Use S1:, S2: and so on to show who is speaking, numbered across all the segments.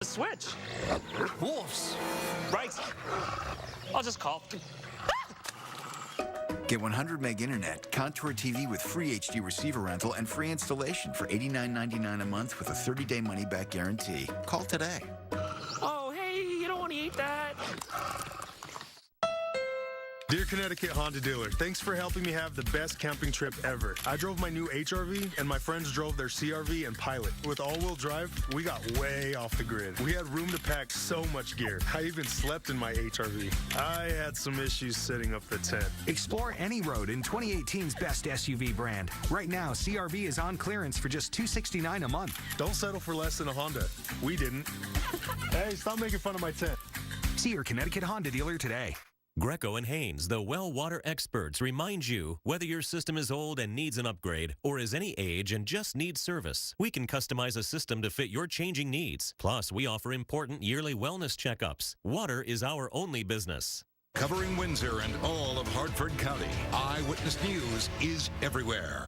S1: Switch.
S2: Wolves.
S1: Right. I'll just call.
S3: Get 100 meg internet, Contour TV with free HD receiver rental and free installation for $89.99 a month with a 30-day money-back guarantee. Call today.
S1: Oh, hey, you don't want to eat that.
S4: Dear Connecticut Honda dealer, thanks for helping me have the best camping trip ever. I drove my new HRV, and my friends drove their CRV and Pilot. With all-wheel drive, we got way off the grid. We had room to pack so much gear. I even slept in my HRV. I had some issues setting up the tent.
S5: Explore any road in 2018's best SUV brand. Right now, CRV is on clearance for just $269 a month.
S4: Don't settle for less than a Honda. We didn't. Hey, stop making fun of my tent.
S5: See your Connecticut Honda dealer today.
S6: Greco and Haynes, the well water experts, remind you whether your system is old and needs an upgrade or is any age and just needs service, we can customize a system to fit your changing needs. Plus, we offer important yearly wellness checkups. Water is our only business.
S7: Covering Windsor and all of Hartford County, Eyewitness News is everywhere.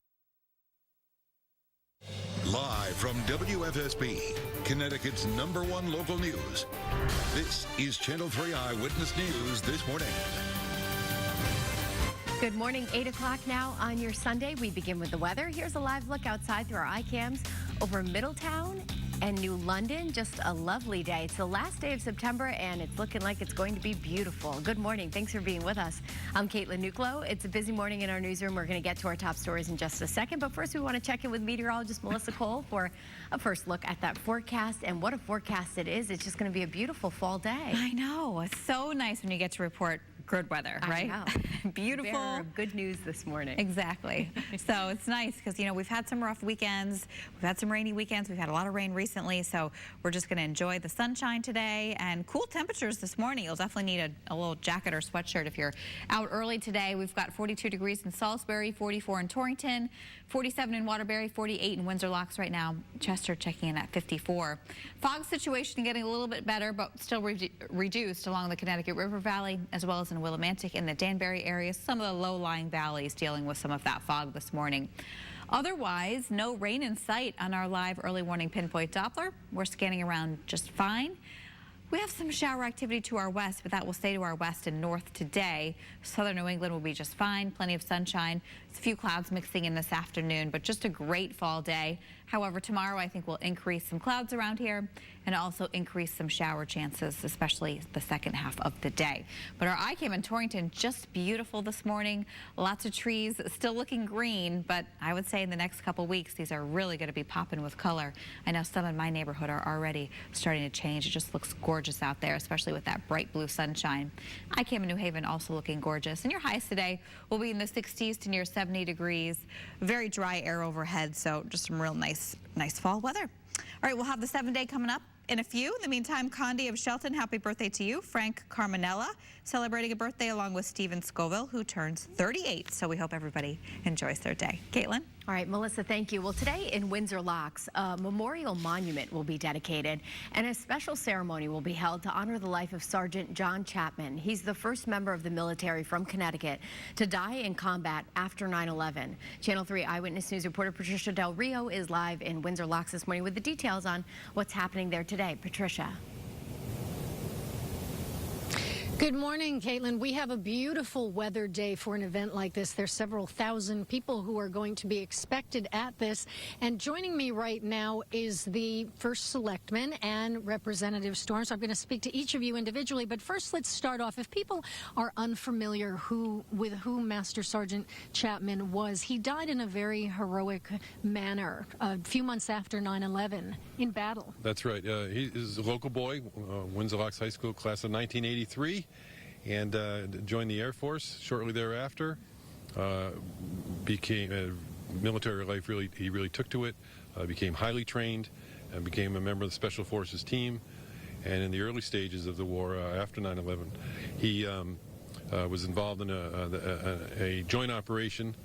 S7: Live from WFSB, Connecticut's #1 local news. This is Channel 3 Eyewitness News this morning.
S8: Good morning, 8 o'clock now on your Sunday. We begin with the weather. Here's a live look outside through our iCams over Middletown and New London. Just a lovely day. It's the last day of September, and it's looking like it's going to be beautiful. Good morning. Thanks for being with us. I'm Caitlin Nuclo. It's a busy morning in our newsroom. We're going to get to our top stories in just a second, but first we want to check in with meteorologist Melissa Cole for a first look at that forecast. And what a forecast it is. It's just going to be a beautiful fall day.
S9: I know. It's so nice when you get to report good weather, right?
S8: I know.
S9: Beautiful.
S8: Very good news this morning.
S9: Exactly. So it's nice because, you know, we've had some rough weekends. We've had some rainy weekends. We've had a lot of rain recently. So we're just going to enjoy the sunshine today and cool temperatures this morning. You'll definitely need a little jacket or sweatshirt if you're out early today. We've got 42 degrees in Salisbury, 44 in Torrington, 47 in Waterbury, 48 in Windsor Locks right now. Chester checking in at 54. Fog situation getting a little bit better, but still reduced along the Connecticut River Valley, as well as in Willimantic and the Danbury area. Some of the low-lying valleys dealing with some of that fog this morning. Otherwise, no rain in sight on our live early warning pinpoint Doppler. We're scanning around just fine. We have some shower activity to our west, but that will stay to our west and north today. Southern New England will be just fine. Plenty of sunshine. There's a few clouds mixing in this afternoon, but just a great fall day. However, tomorrow I think we'll increase some clouds around here and also increase some shower chances, especially the second half of the day. But our iCam in Torrington, just beautiful this morning. Lots of trees still looking green, but I would say in the next couple weeks, these are really going to be popping with color. I know some in my neighborhood are already starting to change. It just looks gorgeous out there, especially with that bright blue sunshine. iCam in New Haven also looking gorgeous. And your highs today will be in the 60s to near 70 degrees. Very dry air overhead, so just some real nice fall weather. All right, we'll have the 7-day coming up in a few. In the meantime, Condi of Shelton, happy birthday to you. Frank Carmanella celebrating a birthday along with Stephen Scoville, who turns 38. So we hope everybody enjoys their day. Caitlin?
S8: All right, Melissa, thank you. Well, today in Windsor Locks, a memorial monument will be dedicated and a special ceremony will be held to honor the life of Sergeant John Chapman. He's the first member of the military from Connecticut to die in combat after 9/11. Channel 3 Eyewitness News reporter Patricia Del Rio is live in Windsor Locks this morning with the details on what's happening there today. Patricia.
S10: Good morning, Caitlin. We have a beautiful weather day for an event like this. There's several thousand people who are going to be expected at this. And joining me right now is the first selectman and Representative Storm. So I'm going to speak to each of you individually. But first, let's start off. If people are unfamiliar with who Master Sergeant Chapman was, he died in a very heroic manner a few months after 9/11 in battle.
S11: That's right. He is a local boy, Windsor Locks High School, class of 1983. And joined the Air Force shortly thereafter. Became military life. He really took to it. Became highly trained and became a member of the Special Forces team. And in the early stages of the war after 9/11, he was involved in a joint operation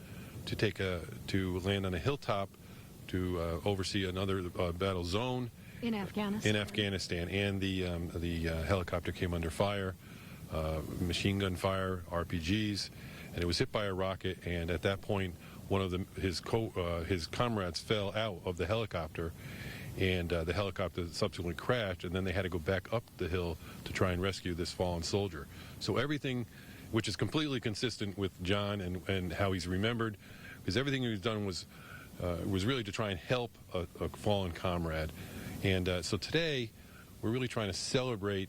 S11: to land on a hilltop to oversee another battle zone
S10: in Afghanistan.
S11: And the helicopter came under fire. Machine gun fire, RPGs, and it was hit by a rocket. And at that point, one of his comrades fell out of the helicopter, and the helicopter subsequently crashed, and then they had to go back up the hill to try and rescue this fallen soldier. So everything, which is completely consistent with John and how he's remembered, because everything he was done was really to try and help a fallen comrade. And so today, we're really trying to celebrate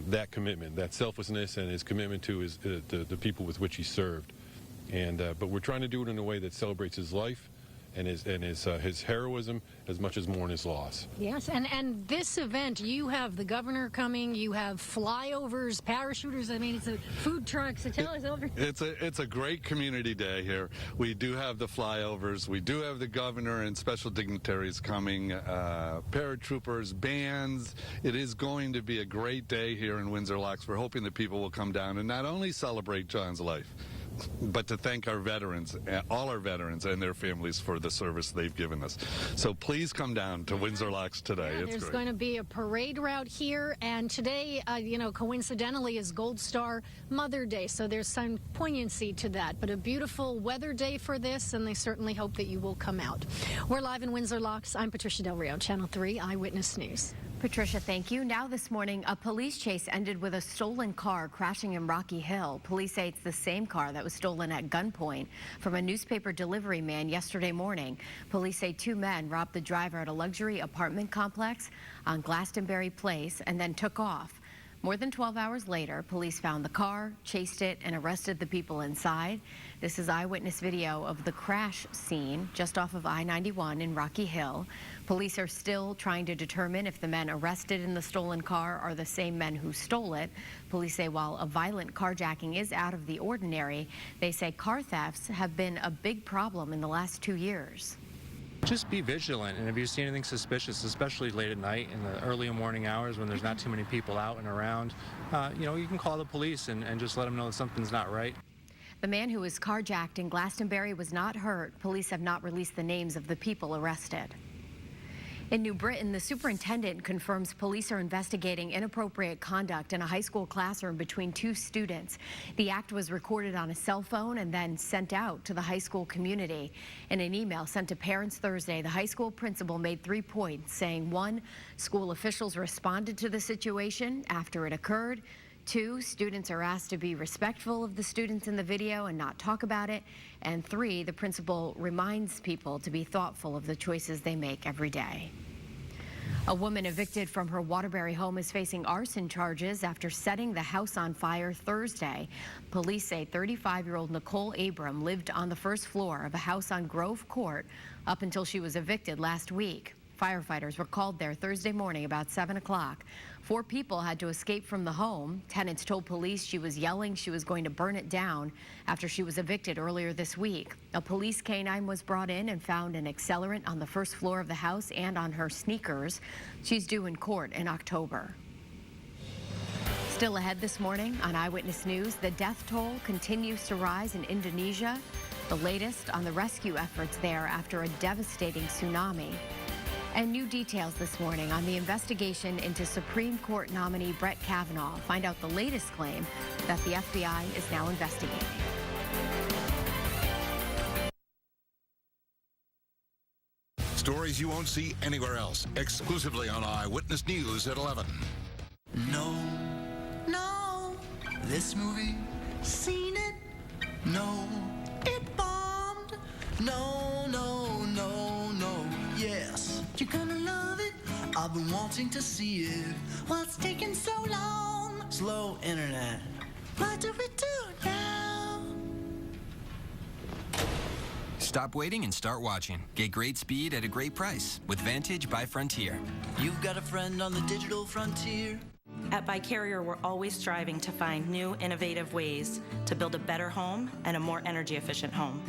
S11: that commitment, that selflessness, and his commitment to the people with which he served. And but we're trying to do it in a way that celebrates his life and his heroism as much as mourn his loss.
S10: Yes, and this event, you have the governor coming, you have flyovers, parachuters. I mean, it's a food truck. So tell us over.
S12: It's a great community day here. We do have the flyovers. We do have the governor and special dignitaries coming, paratroopers, bands. It is going to be a great day here in Windsor Locks. We're hoping that people will come down and not only celebrate John's life, but to thank our veterans, all our veterans and their families for the service they've given us. So please come down to Windsor Locks today.
S10: Yeah,
S12: it's
S10: there's
S12: great.
S10: going to be a parade route here, and today, coincidentally, is Gold Star Mother Day, so there's some poignancy to that. But a beautiful weather day for this, and they certainly hope that you will come out. We're live in Windsor Locks. I'm Patricia Del Rio, Channel 3 Eyewitness News.
S8: Patricia, thank you. Now this morning, a police chase ended with a stolen car crashing in Rocky Hill. Police say it's the same car that was stolen at gunpoint from a newspaper delivery man yesterday morning. Police say 2 men robbed the driver at a luxury apartment complex on Glastonbury Place and then took off. More than 12 hours later, police found the car, chased it, and arrested the people inside. This is eyewitness video of the crash scene just off of I-91 in Rocky Hill. Police are still trying to determine if the men arrested in the stolen car are the same men who stole it. Police say while a violent carjacking is out of the ordinary, they say car thefts have been a big problem in the last 2 years.
S13: Just be vigilant, and if you see anything suspicious, especially late at night in the early morning hours when there's not too many people out and around, you can call the police and just let them know that something's not right.
S8: The man who was carjacked in Glastonbury was not hurt. Police have not released the names of the people arrested. In New Britain, the superintendent confirms police are investigating inappropriate conduct in a high school classroom between 2 students. The act was recorded on a cell phone and then sent out to the high school community. In an email sent to parents Thursday, the high school principal made 3 points, saying 1, school officials responded to the situation after it occurred. 2, students are asked to be respectful of the students in the video and not talk about it. And 3, the principal reminds people to be thoughtful of the choices they make every day. A woman evicted from her Waterbury home is facing arson charges after setting the house on fire Thursday. Police say 35-year-old Nicole Abram lived on the first floor of a house on Grove Court up until she was evicted last week. Firefighters were called there Thursday morning about 7 o'clock. 4 people had to escape from the home. Tenants told police she was yelling she was going to burn it down after she was evicted earlier this week. A police canine was brought in and found an accelerant on the first floor of the house and on her sneakers. She's due in court in October. Still ahead this morning on Eyewitness News, the death toll continues to rise in Indonesia. The latest on the rescue efforts there after a devastating tsunami. And new details this morning on the investigation into Supreme Court nominee Brett Kavanaugh. Find out the latest claim that the FBI is now investigating.
S7: Stories you won't see anywhere else, exclusively on Eyewitness News at 11.
S2: No, this movie, seen it? No, it bombed. No, yes, you're gonna love it. I've been wanting to see it. What's taking so long? Slow internet. What do we do now?
S14: Stop waiting and start watching. Get great speed at a great price with Vantage by Frontier.
S2: You've got a friend on the digital frontier.
S15: At By Carrier, we're always striving to find new, innovative ways to build a better home and a more energy-efficient home.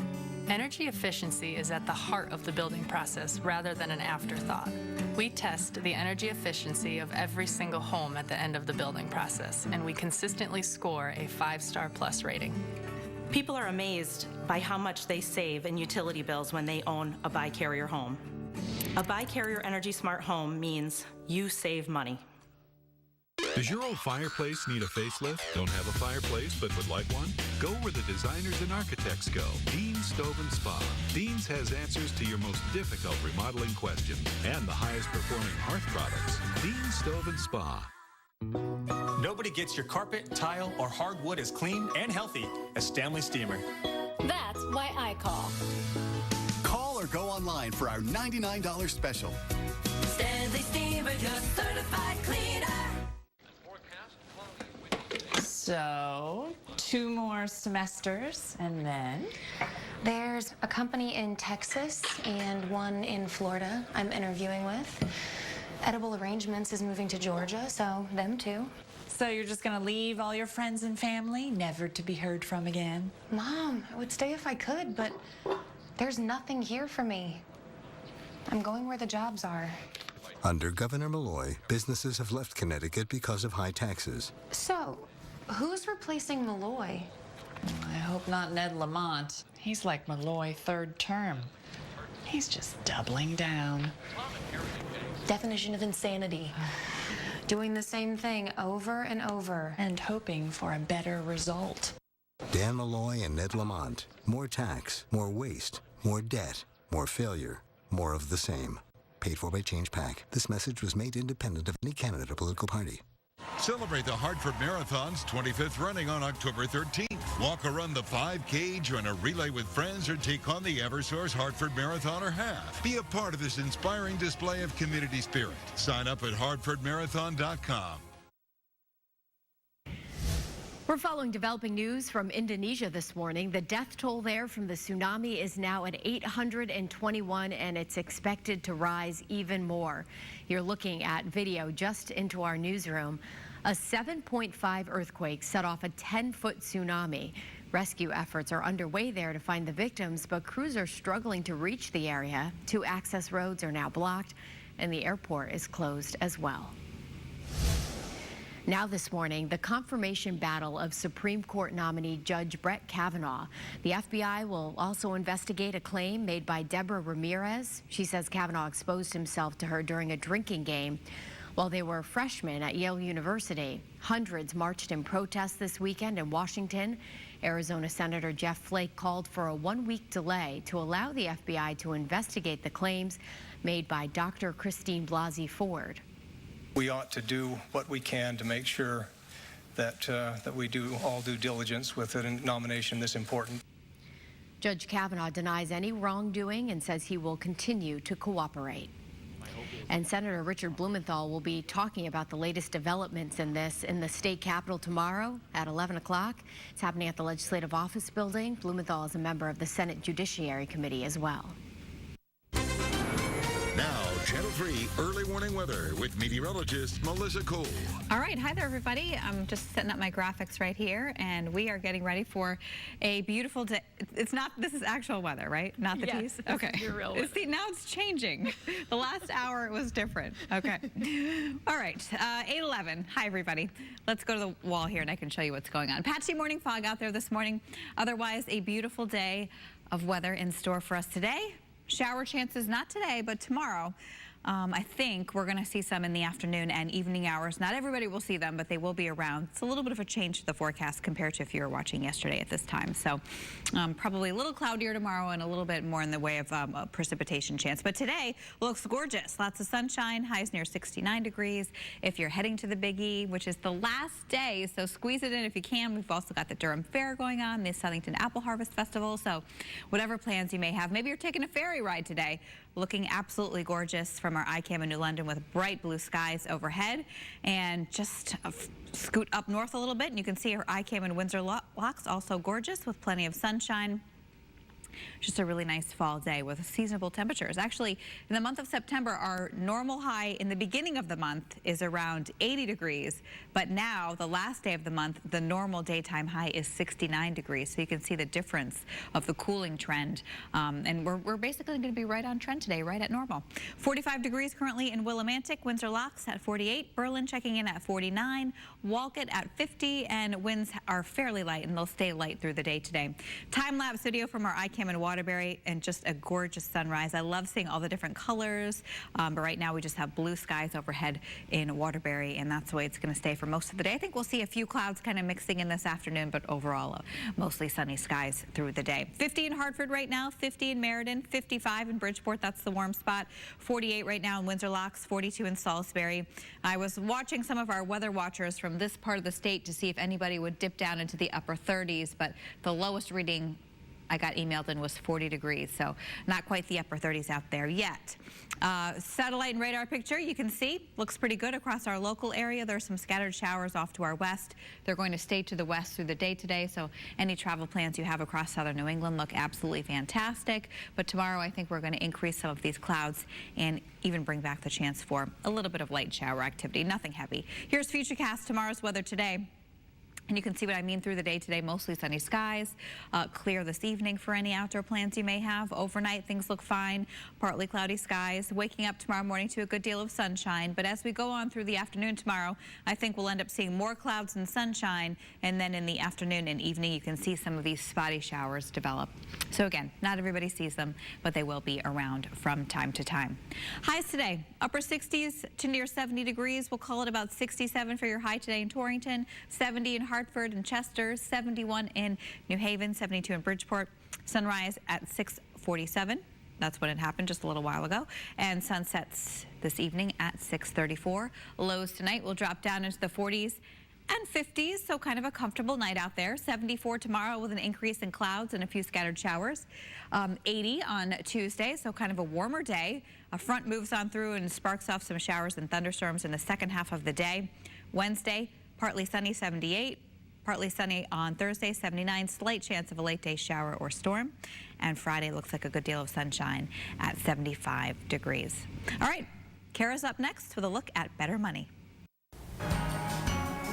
S16: Energy efficiency is at the heart of the building process rather than an afterthought. We test the energy efficiency of every single home at the end of the building process, and we consistently score a 5-star plus rating.
S15: People are amazed by how much they save in utility bills when they own a By Carrier home. A By Carrier Energy Smart home means you save money.
S17: Does your old fireplace need a facelift? Don't have a fireplace but would like one? Go where the designers and architects go. Dean's Stove and Spa. Dean's has answers to your most difficult remodeling questions and the highest performing hearth products. Dean's Stove and Spa.
S1: Nobody gets your carpet, tile, or hardwood as clean and healthy as Stanley Steamer.
S10: That's why I call.
S18: Call or go online for our $99 special.
S2: Stanley Steamer, your certified cleaner.
S19: So, 2 more semesters, and then?
S20: There's a company in Texas and one in Florida I'm interviewing with. Edible Arrangements is moving to Georgia, so them too.
S19: So you're just gonna leave all your friends and family, never to be heard from again?
S20: Mom, I would stay if I could, but there's nothing here for me. I'm going where the jobs are.
S21: Under Governor Malloy, businesses have left Connecticut because of high taxes.
S20: So, who's replacing Malloy?
S19: I hope not Ned Lamont. He's like Malloy 3rd term. He's just doubling down.
S20: Definition of insanity. Doing the same thing over and over.
S19: And hoping for a better result.
S21: Dan Malloy and Ned Lamont. More tax, more waste, more debt, more failure, more of the same. Paid for by Change PAC. This message was made independent of any candidate or political party.
S7: Celebrate the Hartford Marathon's 25th running on October 13th. Walk or run the 5K, join a relay with friends, or take on the Eversource Hartford Marathon or Half. Be a part of this inspiring display of community spirit. Sign up at hartfordmarathon.com.
S8: We're following developing news from Indonesia this morning. The death toll there from the tsunami is now at 821, and it's expected to rise even more. You're looking at video just into our newsroom. A 7.5 earthquake set off a 10-foot tsunami. Rescue efforts are underway there to find the victims, but crews are struggling to reach the area. 2 access roads are now blocked, and the airport is closed as well. Now this morning, the confirmation battle of Supreme Court nominee Judge Brett Kavanaugh. The FBI will also investigate a claim made by Deborah Ramirez. She says Kavanaugh exposed himself to her during a drinking game while they were freshmen at Yale University. Hundreds marched in protest this weekend in Washington. Arizona Senator Jeff Flake called for a 1-week delay to allow the FBI to investigate the claims made by Dr. Christine Blasey Ford.
S22: We ought to do what we can to make sure that we do all due diligence with a nomination this important.
S8: Judge Kavanaugh denies any wrongdoing and says he will continue to cooperate. And Senator Richard Blumenthal will be talking about the latest developments in this in the state capitol tomorrow at 11 o'clock. It's happening at the Legislative Office Building. Blumenthal is a member of the Senate Judiciary Committee as well.
S7: Now, Channel 3 early warning weather with meteorologist Melissa Cole.
S9: All right. Hi there, everybody. I'm just setting up my graphics right here, and we are getting ready for a beautiful day. It's not, this is actual weather, right? Not the tease? Okay.
S16: Your real weather.
S9: See, now it's changing. The last hour it was different. Okay. All right. 8:11. Hi, everybody. Let's go to the wall here, and I can show you what's going on. Patchy morning fog out there this morning. Otherwise, a beautiful day of weather in store for us today. Shower chances not today, but tomorrow. I think we're going to see some in the afternoon and evening hours. Not everybody will see them, but they will be around. It's a little bit of a change to the forecast compared to if you were watching yesterday at this time. So probably a little cloudier tomorrow and a little bit more in the way of a precipitation chance. But today looks gorgeous. Lots of sunshine, highs near 69 degrees. If you're heading to the Big E, which is the last day, so squeeze it in if you can. We've also got the Durham Fair going on, the Southington Apple Harvest Festival. So whatever plans you may have, maybe you're taking a ferry ride today. Looking absolutely gorgeous from our iCam in New London with bright blue skies overhead. And just scoot up north a little bit and you can see our iCam in Windsor Locks, also gorgeous with plenty of sunshine. Just a really nice fall day with seasonable temperatures. Actually, in the month of September, our normal high in the beginning of the month is around 80 degrees. But now, the last day of the month, the normal daytime high is 69 degrees. So you can see the difference of the cooling trend. And we're basically going to be right on trend today, right at normal. 45 degrees currently in Willimantic, Windsor Locks at 48, Berlin checking in at 49, Wolcott at 50, and winds are fairly light, and they'll stay light through the day today. Time-lapse video from our iCam I'm in Waterbury, and just a gorgeous sunrise. I love seeing all the different colors, but right now we just have blue skies overhead in Waterbury, and that's the way it's going to stay for most of the day. I think we'll see a few clouds kind of mixing in this afternoon, but overall mostly sunny skies through the day. 50 in Hartford right now, 50 in Meriden, 55 in Bridgeport, that's the warm spot, 48 right now in Windsor Locks, 42 in Salisbury. I was watching some of our weather watchers from this part of the state to see if anybody would dip down into the upper 30s, but the lowest reading I got emailed in was 40 degrees, so not quite the upper 30s out there yet. Satellite and radar picture, you can see, looks pretty good across our local area. There's some scattered showers off to our west. They're going to stay to the west through the day today, so any travel plans you have across southern New England look absolutely fantastic. But tomorrow, I think we're going to increase some of these clouds and even bring back the chance for a little bit of light shower activity, nothing heavy. Here's Futurecast, tomorrow's weather today. And you can see what I mean through the day today, mostly sunny skies, clear this evening for any outdoor plans you may have. Overnight, things look fine, partly cloudy skies. Waking up tomorrow morning to a good deal of sunshine. But as we go on through the afternoon tomorrow, I think we'll end up seeing more clouds and sunshine. And then in the afternoon and evening, you can see some of these spotty showers develop. So again, not everybody sees them, but they will be around from time to time. Highs today, upper 60s to near 70 degrees. We'll call it about 67 for your high today in Torrington, 70 in Hartford and Chester, 71 in New Haven, 72 in Bridgeport. Sunrise at 6:47. That's when it happened just a little while ago. And sunsets this evening at 6:34. Lows tonight will drop down into the 40s and 50s, so kind of a comfortable night out there. 74 tomorrow with an increase in clouds and a few scattered showers. 80 on Tuesday, so kind of a warmer day. A front moves on through and sparks off some showers and thunderstorms in the second half of the day. Wednesday, partly sunny, 78. Partly sunny on Thursday, 79. Slight chance of a late day shower or storm. And Friday looks like a good deal of sunshine at 75 degrees. All right, Kara's up next with a look at Better Money.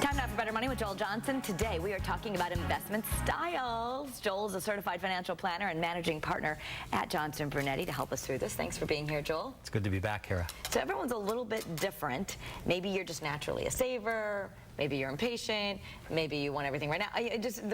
S3: Time now for Better Money with Joel Johnson. Today we are talking about investment styles. Joel is a certified financial planner and managing partner at Johnson Brunetti to help us through this. Thanks for being here, Joel.
S4: It's good to be back, Kara.
S3: So everyone's a little bit different. Maybe you're just naturally a saver. Maybe you're impatient. Maybe you want everything right now.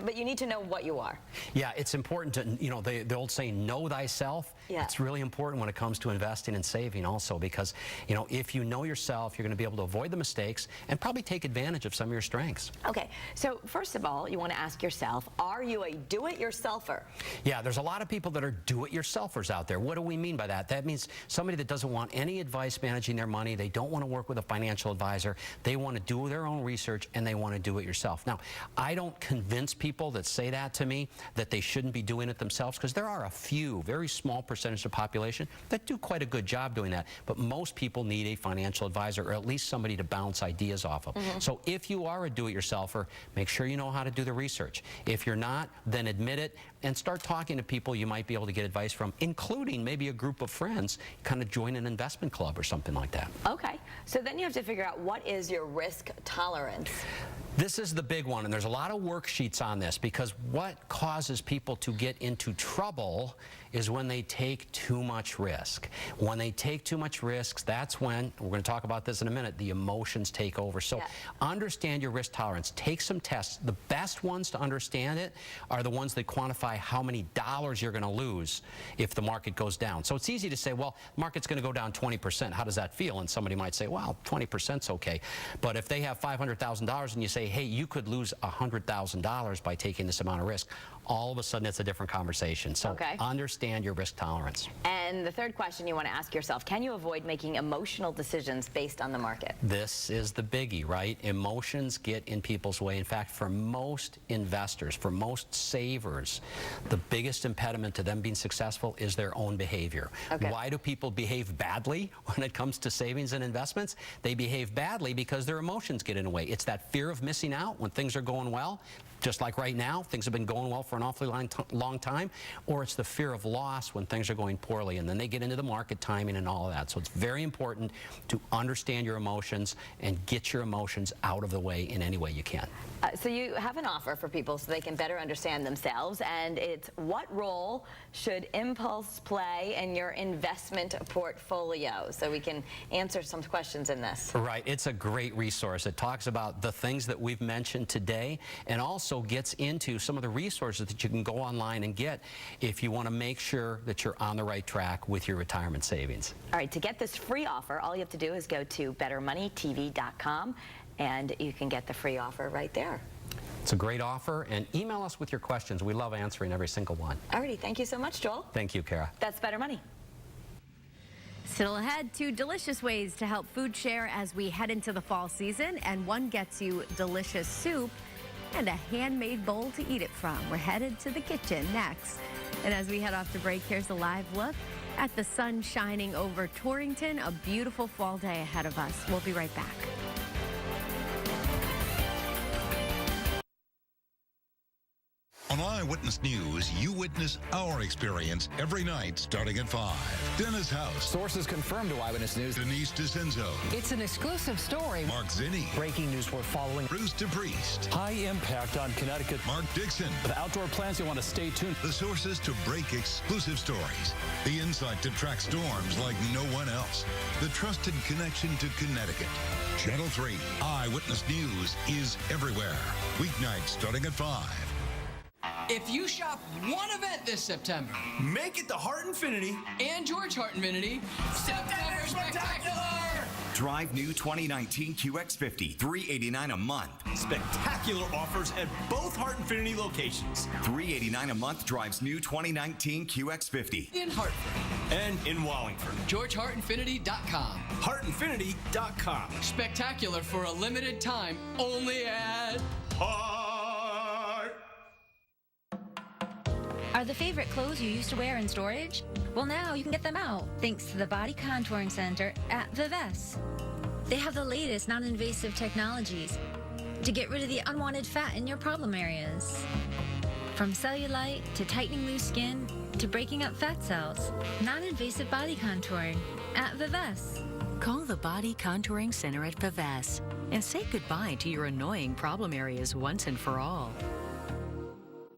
S3: But you need to know what you are.
S4: Yeah, it's important to, you know, the old saying, know thyself. Yeah. It's really important when it comes to investing and saving also because, you know, if you know yourself, you're going to be able to avoid the mistakes and probably take advantage of some of your strengths.
S3: Okay, so first of all, you want to ask yourself, are you a do-it-yourselfer?
S4: Yeah, there's a lot of people that are do-it-yourselfers out there. What do we mean by that? That means somebody that doesn't want any advice managing their money. They don't want to work with a financial advisor. They want to do their own research and they want to do it yourself. Now, I don't convince people that say that to me that they shouldn't be doing it themselves because there are a few, very small percentage of the population that do quite a good job doing that. But most people need a financial advisor or at least somebody to bounce ideas off of. So if you are a do-it-yourselfer, make sure you know how to do the research. If you're not, then admit it and start talking to people you might be able to get advice from, including maybe a group of friends, kind of join an investment club or something like that.
S3: Okay, so then you have to figure out what is your risk tolerance.
S4: This is the big one, and there's a lot of worksheets on this because what causes people to get into trouble is when they take too much risk. When they take too much risks, that's when, we're going to talk about this in a minute, the emotions take over. So understand your risk tolerance. Take some tests. The best ones to understand it are the ones that quantify how many dollars you're going to lose if the market goes down. So it's easy to say, well, the market's going to go down 20%. How does that feel? And somebody might say, well, 20%'s okay. But if they have $500,000 and you say, hey, you could lose $100,000 by taking this amount of risk, all of a sudden it's a different conversation. So understand your risk tolerance.
S3: And the third question you want to ask yourself, can you avoid making emotional decisions based on the market?
S4: This is the biggie, right? Emotions get in people's way. In fact, for most investors, for most savers, the biggest impediment to them being successful is their own behavior. Why do people behave badly when it comes to savings and investments? They behave badly because their emotions get in the way. It's that fear of missing out when things are going well. Just like right now, things have been going well for an awfully long time, or it's the fear of loss when things are going poorly, and then they get into the market timing and all of that. So it's very important to understand your emotions and get your emotions out of the way in any way you can.
S3: So you have an offer for people so they can better understand themselves, and it's what role should impulse play in your investment portfolio? So we can answer some questions in this.
S4: Right. It's a great resource. It talks about the things that we've mentioned today and also also gets into some of the resources that you can go online and get if you want to make sure that you're on the right track with your retirement savings.
S3: All right, to get this free offer, all you have to do is go to bettermoneytv.com and you can get the free offer right there.
S4: It's a great offer, and email us with your questions. We love answering every single one.
S3: Alrighty, thank you so much, Joel.
S4: Thank you, Kara.
S3: That's Better Money.
S8: Still ahead, 2 delicious ways to help food share as we head into the fall season, and one gets you delicious soup and a handmade bowl to eat it from. We're headed to the kitchen next. And as we head off to break, here's a live look at the sun shining over Torrington. A beautiful fall day ahead of us. We'll be right back.
S7: On Eyewitness News, you witness our experience every night starting at 5. Dennis House.
S5: Sources confirmed to Eyewitness News.
S7: Denise DeCenzo.
S5: It's an exclusive story.
S7: Mark Zinni.
S5: Breaking news we're following.
S7: Bruce DePriest.
S5: High impact on Connecticut.
S7: Mark Dixon.
S5: With outdoor plans, you want to stay tuned.
S7: The sources to break exclusive stories. The insight to track storms like no one else. The trusted connection to Connecticut. Channel 3. Eyewitness News is everywhere. Weeknights starting at 5.
S6: If you shop one event this September,
S1: Make it the Hart Infinity.
S6: and George Hart Infinity, September Spectacular!
S23: Drive new 2019 QX50, $389 a month.
S1: Spectacular offers at both Hart Infinity locations.
S23: $389 a month drives new 2019 QX50.
S6: In Hartford,
S1: And in Wallingford.
S6: GeorgeHartInfinity.com.
S1: HartInfinity.com.
S6: Spectacular for a limited time, only at
S1: Hart.
S24: Are the favorite clothes you used to wear in storage? Well, now you can get them out thanks to the Body Contouring Center at Vivesse. They have the latest non-invasive technologies to get rid of the unwanted fat in your problem areas. From cellulite to tightening loose skin to breaking up fat cells. Non-invasive body contouring at Vivesse.
S25: Call the Body Contouring Center at Vivesse and say goodbye to your annoying problem areas once and for all.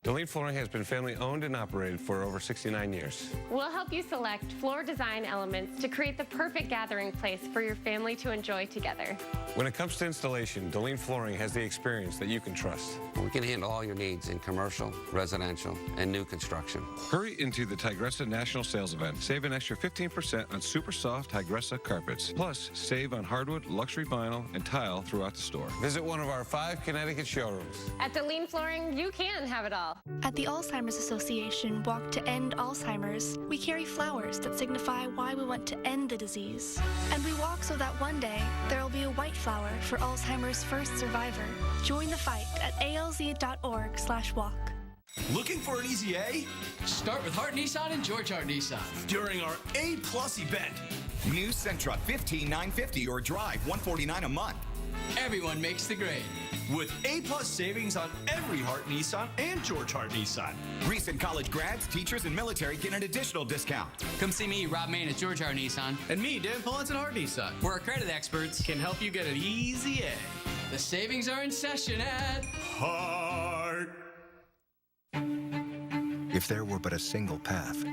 S26: Deline Flooring has been family owned and operated for over 69 years.
S27: We'll help you select floor design elements to create the perfect gathering place for your family to enjoy together.
S26: When it comes to installation, Deline Flooring has the experience that you can trust.
S28: We can handle all your needs in commercial, residential, and new construction.
S26: Hurry into the Tigressa National Sales Event. Save an extra 15% on super soft Tigressa carpets. Plus, save on hardwood, luxury vinyl, and tile throughout the store. Visit one of our 5 Connecticut showrooms.
S27: At Deline Flooring, you can have it all.
S29: At the Alzheimer's Association Walk to End Alzheimer's, we carry flowers that signify why we want to end the disease. And we walk so that one day there will be a white flower for Alzheimer's first survivor. Join the fight at alz.org/walk.
S1: Looking for an easy A?
S6: Start with Hart Nissan and George Hart Nissan.
S1: During our A+ event.
S23: New Sentra 15950 or drive $149 a month.
S6: Everyone makes the grade.
S1: With A+ savings on every Hart Nissan and George Hart Nissan.
S23: Recent college grads, teachers, and military get an additional discount.
S6: Come see me, Rob Main at George Hart Nissan.
S1: And me, Dan Pullins at Hart Nissan.
S6: Where our credit experts
S1: Can help you get an easy A.
S6: The savings are in session at
S1: Hart.
S30: If there were but a single path,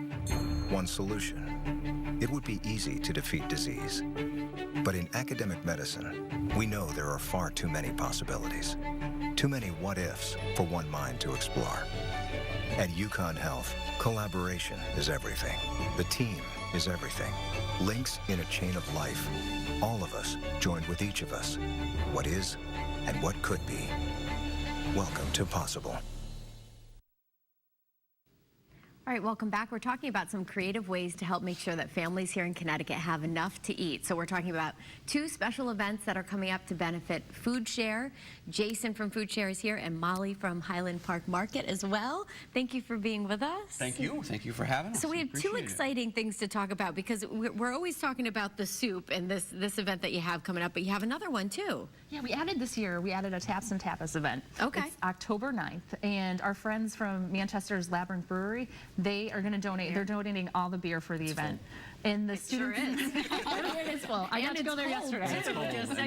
S30: one solution, it would be easy to defeat disease. But in academic medicine, we know there are far too many possibilities. Too many what-ifs for one mind to explore. At UConn Health, collaboration is everything. The team is everything. Links in a chain of life. All of us joined with each of us. What is and what could be. Welcome to Possible.
S8: All right, welcome back. We're talking about some creative ways to help make sure that families here in Connecticut have enough to eat. So we're talking about 2 special events that are coming up to benefit Food Share. Jason from Food Share is here, and Molly from Highland Park Market as well. Thank you for being with us.
S31: Thank you. Thank you for having us.
S8: So we have 2 exciting things to talk about, because we're always talking about the soup and this event that you have coming up, but you have another one too.
S32: Yeah, we added this year, we added a Taps and Tapas event.
S8: Okay.
S32: It's October 9th, and our friends from Manchester's Labyrinth Brewery, they are going to donate, they're donating all the beer for the event. And the students, it is full. I got to go there yesterday.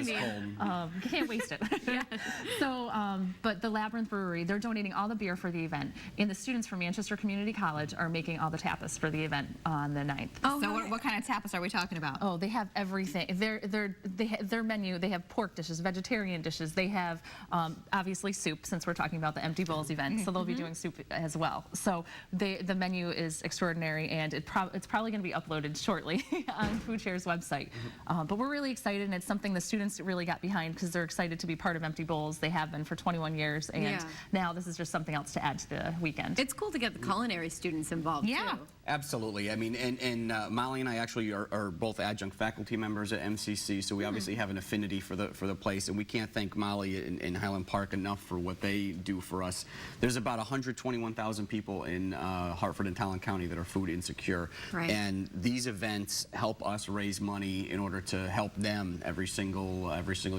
S32: You can't waste it. So, but the Labyrinth Brewery, they're donating all the beer for the event, and the students from Manchester Community College are making all the tapas for the event on the 9th.
S9: Oh, so what kind of tapas are we talking about?
S32: Oh, they have everything. Their menu, they have pork dishes, vegetarian dishes. They have obviously soup, since we're talking about the Empty Bowls event, so they'll be doing soup as well. So the menu is extraordinary, and it's probably going to be uploaded shortly on Food Share's website. But we're really excited, and it's something the students really got behind because they're excited to be part of Empty Bowls. They have been for 21 years, and now this is just something else to add to the weekend.
S8: It's cool to get the culinary students involved, too.
S2: Absolutely. I mean, and Molly and I actually are both adjunct faculty members at MCC, so we obviously have an affinity for the place, and we can't thank Molly and Highland Park enough for what they do for us. There's about 121,000 people in Hartford and Talon County that are food insecure, and these events help us raise money in order to help them every single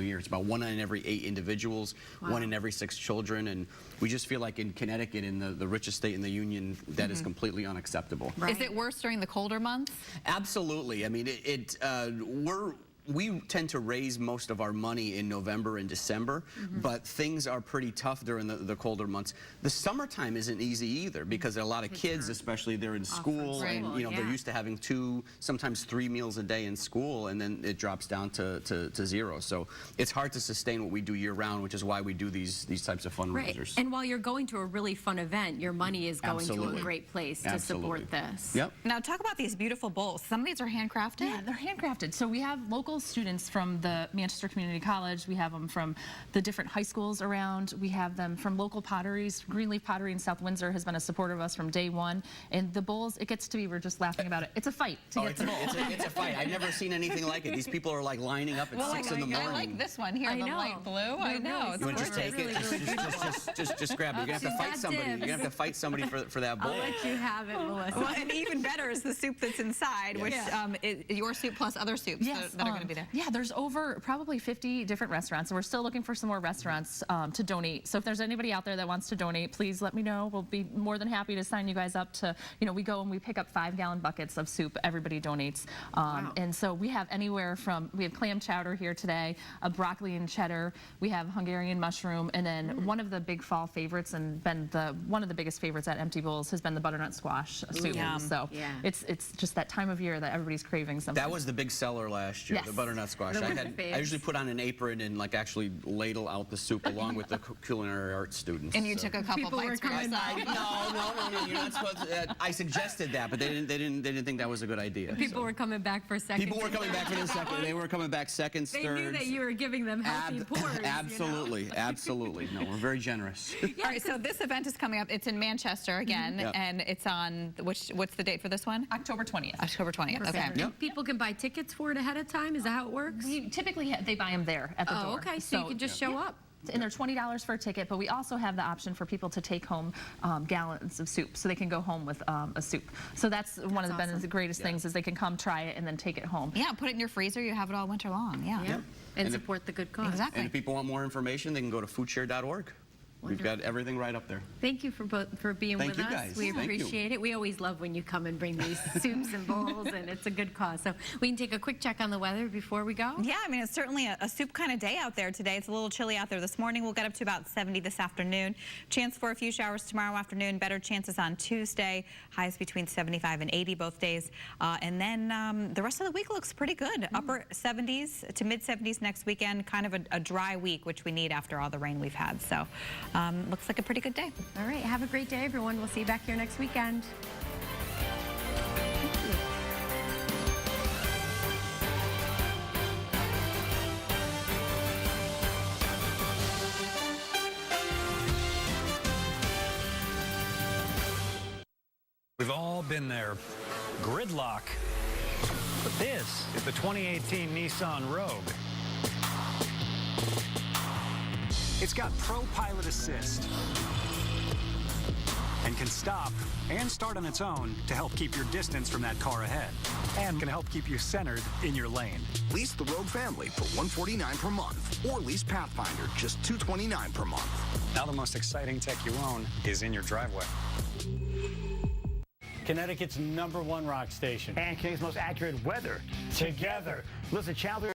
S2: year. It's about 1 in every 8 individuals, 1 in every 6 children, and we just feel like in Connecticut, in the richest state in the union, that is completely unacceptable.
S9: Is it worse during the colder months?
S2: Absolutely. I mean, we tend to raise most of our money in November and December, but things are pretty tough during the colder months. The summertime isn't easy either because a lot of kids, especially, they're in school, and they're used to having 2, sometimes 3 meals a day in school, and then it drops down to 0. So it's hard to sustain what we do year round, which is why we do these types of fundraisers.
S8: Right. And while you're going to a really fun event, your money is going to a great place to support this.
S2: Yep.
S9: Now talk about these beautiful bowls. Some of these are handcrafted?
S32: Yeah, they're handcrafted. So we have local students from the Manchester Community College. We have them from the different high schools around. We have them from local potteries. Greenleaf Pottery in South Windsor has been a supporter of us from day one. And the bowls, it gets to be, we're just laughing about it. It's a fight to get the bowl.
S2: It's a fight. I've never seen anything like it. These people are like lining up at 6 in the morning.
S9: I like this one here, the light blue. I know. It's
S2: you want to just take it? Just grab it. You're going to have to fight somebody. You're going to have to fight somebody for that bowl.
S8: I'll let you have it, Melissa.
S9: Well, and even better is the soup that's inside, which is your soup plus other soups that are going to be there.
S32: Yeah, there's over probably 50 different restaurants, and we're still looking for some more restaurants to donate. So if there's anybody out there that wants to donate, please let me know. We'll be more than happy to sign you guys up to, we go and we pick up 5-gallon buckets of soup. Everybody donates. And so we have anywhere from, we have clam chowder here today, a broccoli and cheddar, we have Hungarian mushroom, and then one of the big fall favorites and been one of the biggest favorites at Empty Bowls has been the butternut squash soup. So it's just that time of year that everybody's craving something.
S2: That was the big seller last year, the butternut squash. I usually put on an apron and actually ladle out the soup along with the culinary arts students.
S9: And you took a couple bites for yourself.
S2: No, you're not supposed to. I suggested that, but they didn't think that was a good idea.
S8: People were coming back for seconds.
S2: People were coming back for the second. They were coming back seconds, thirds.
S8: They knew that you were giving them healthy pours.
S2: Absolutely, absolutely. No, we're very generous.
S9: All right, so this event is coming up. It's in Manchester again, and it's on what's the date for this one?
S32: October 20th.
S9: October 20th. Okay.
S8: People can buy tickets for it ahead of time. Is that how it works?
S32: Typically, they buy them there at the door.
S8: Oh, okay. So you can just show up.
S32: And they're $20 for a ticket, but we also have the option for people to take home gallons of soup, so they can go home with a soup. So that's one of the greatest things is they can come try it and then take it home.
S9: Yeah, put it in your freezer. You have it all winter long. Yeah.
S8: And support the good cause.
S9: Exactly.
S2: And if people want more information, they can go to foodshare.org. We've got everything right up there.
S8: Thank you for being with us.
S2: Guys.
S8: We appreciate it. We always love when you come and bring these soups and bowls, and it's a good cause. So we can take a quick check on the weather before we go.
S9: Yeah, I mean, it's certainly a soup kind of day out there today. It's a little chilly out there this morning. We'll get up to about 70 this afternoon. Chance for a few showers tomorrow afternoon. Better chances on Tuesday. Highs between 75 and 80 both days. And then the rest of the week looks pretty good. Upper 70s to mid 70s next weekend. Kind of a dry week, which we need after all the rain we've had. So looks like a pretty good day.
S8: All right, have a great day, everyone. We'll see you back here next weekend.
S10: We've all been there. Gridlock. But this is the 2018 Nissan Rogue. It's got Pro Pilot Assist and can stop and start on its own to help keep your distance from that car ahead, and can help keep you centered in your lane.
S11: Lease the Rogue family for $149 per month, or lease Pathfinder just $229 per month.
S10: Now the most exciting tech you own is in your driveway.
S12: Connecticut's #1 rock station.
S13: And Connecticut's most accurate weather. Together. Listen, Channel 3